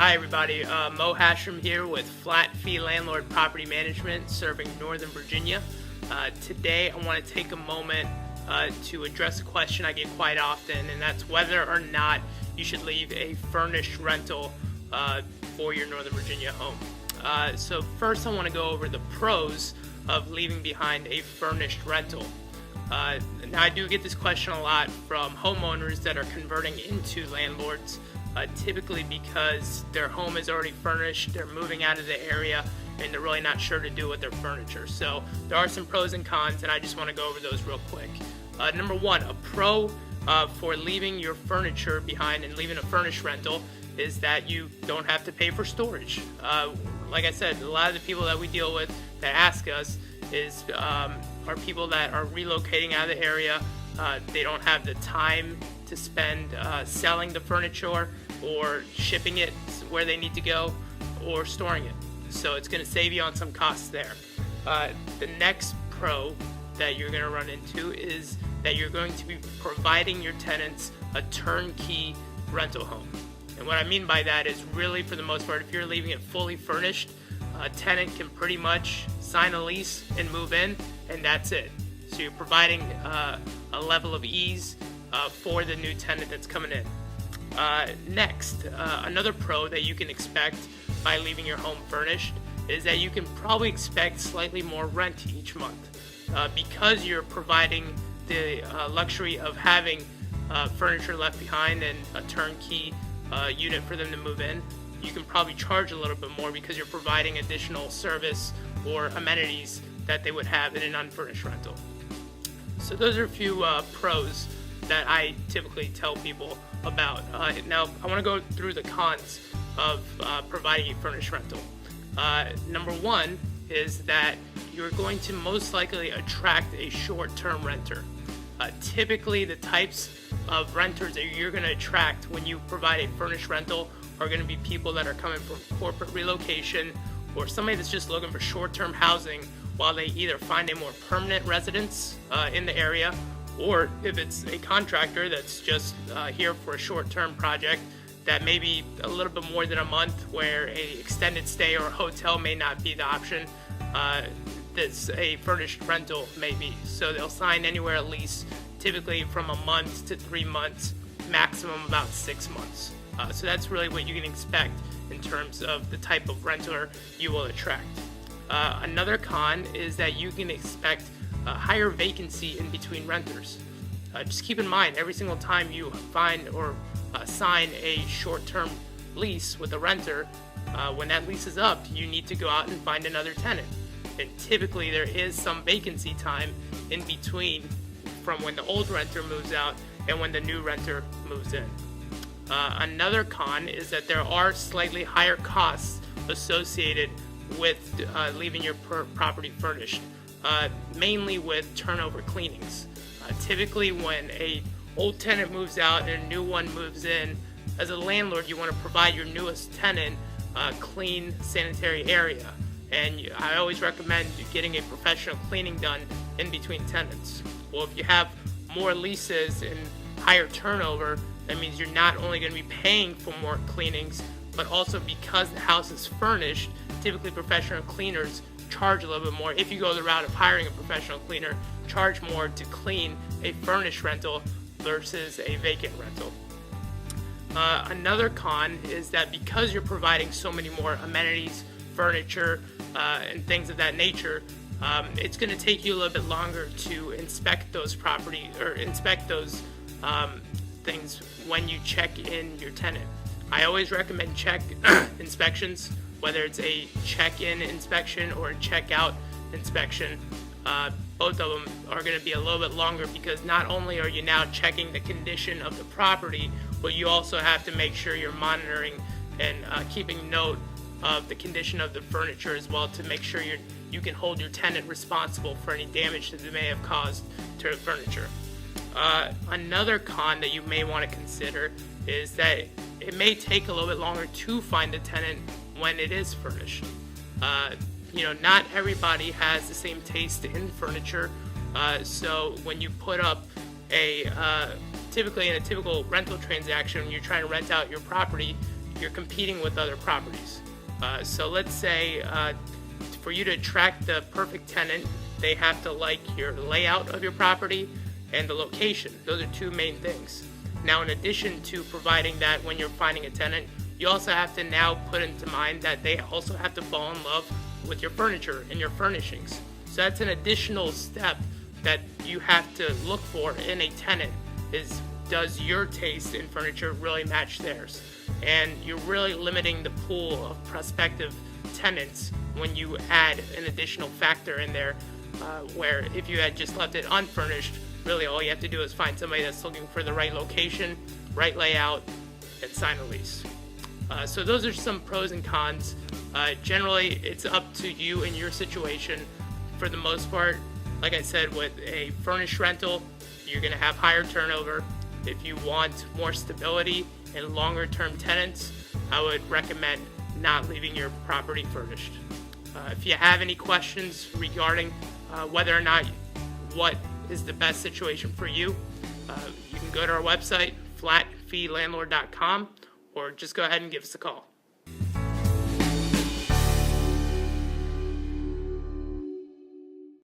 Hi everybody, Mo Hashram here with Flat Fee Landlord Property Management serving Northern Virginia. Today I want to take a moment to address a question I get quite often, and that's whether or not you should leave a furnished rental for your Northern Virginia home. So first I want to go over the pros of leaving behind a furnished rental. Now I do get this question a lot from homeowners that are converting into landlords. Typically because their home is already furnished, they're moving out of the area, and they're really not sure to do with their furniture. So there are some pros and cons, and I just want to go over those real quick. Number one, a pro for leaving your furniture behind and leaving a furnished rental is that you don't have to pay for storage. Like I said, a lot of the people that we deal with that ask us are people that are relocating out of the area. They don't have the time to spend selling the furniture or shipping it where they need to go or storing it. So it's going to save you on some costs there. The next pro that you're going to run into is that you're going to be providing your tenants a turnkey rental home. And what I mean by that is really, for the most part, if you're leaving it fully furnished, a tenant can pretty much sign a lease and move in, and that's it. So you're providing a level of ease for the new tenant that's coming in. Next, another pro that you can expect by leaving your home furnished is that you can probably expect slightly more rent each month. Because you're providing the luxury of having furniture left behind and a turnkey unit for them to move in, you can probably charge a little bit more because you're providing additional service or amenities that they would have in an unfurnished rental. So those are a few pros that I typically tell people about. Now, I want to go through the cons of providing a furnished rental. Number one is that you're going to most likely attract a short-term renter. Typically, the types of renters that you're going to attract when you provide a furnished rental are going to be people that are coming from corporate relocation or somebody that's just looking for short-term housing while they either find a more permanent residence in the area, or if it's a contractor that's just here for a short-term project that may be a little bit more than a month, where a extended stay or a hotel may not be the option, that's a furnished rental may be. So they'll sign anywhere at least typically from a month to 3 months, maximum about 6 months. So that's really what you can expect in terms of the type of renter you will attract. Another con is that you can expect a higher vacancy in between renters. Just keep in mind, every single time you find or sign a short-term lease with a renter, when that lease is up, you need to go out and find another tenant. And typically there is some vacancy time in between from when the old renter moves out and when the new renter moves in. Another con is that there are slightly higher costs associated with leaving your property furnished, mainly with turnover cleanings. Typically when a old tenant moves out and a new one moves in, as a landlord you want to provide your newest tenant a clean sanitary area, and I always recommend getting a professional cleaning done in between tenants. Well, if you have more leases and higher turnover, that means you're not only going to be paying for more cleanings, but also because the house is furnished, typically professional cleaners charge a little bit more. If you go the route of hiring a professional cleaner, charge more to clean a furnished rental versus a vacant rental. Another con is that because you're providing so many more amenities, furniture, and things of that nature, it's going to take you a little bit longer to inspect those property or inspect those things when you check in your tenant. I always recommend check inspections, whether it's a check-in inspection or a check-out inspection. Both of them are going to be a little bit longer because not only are you now checking the condition of the property, but you also have to make sure you're monitoring and keeping note of the condition of the furniture as well, to make sure you can hold your tenant responsible for any damage that they may have caused to the furniture. Another con that you may want to consider is that it may take a little bit longer to find a tenant when it is furnished. Not everybody has the same taste in furniture, so when you put up typically in a typical rental transaction, when you're trying to rent out your property, you're competing with other properties. So let's say for you to attract the perfect tenant, they have to like your layout of your property and the location. Those are two main things. Now, in addition to providing that when you're finding a tenant, you also have to now put into mind that they also have to fall in love with your furniture and your furnishings. So that's an additional step that you have to look for in a tenant is, does your taste in furniture really match theirs? And you're really limiting the pool of prospective tenants when you add an additional factor in there, where if you had just left it unfurnished, really all you have to do is find somebody that's looking for the right location, right layout, and sign a lease. So those are some pros and cons. Generally, it's up to you and your situation. For the most part, like I said, with a furnished rental, you're going to have higher turnover. If you want more stability and longer term tenants, I would recommend not leaving your property furnished. If you have any questions regarding whether or not what is the best situation for you, you can go to our website, flatfeelandlord.com, or just go ahead and give us a call.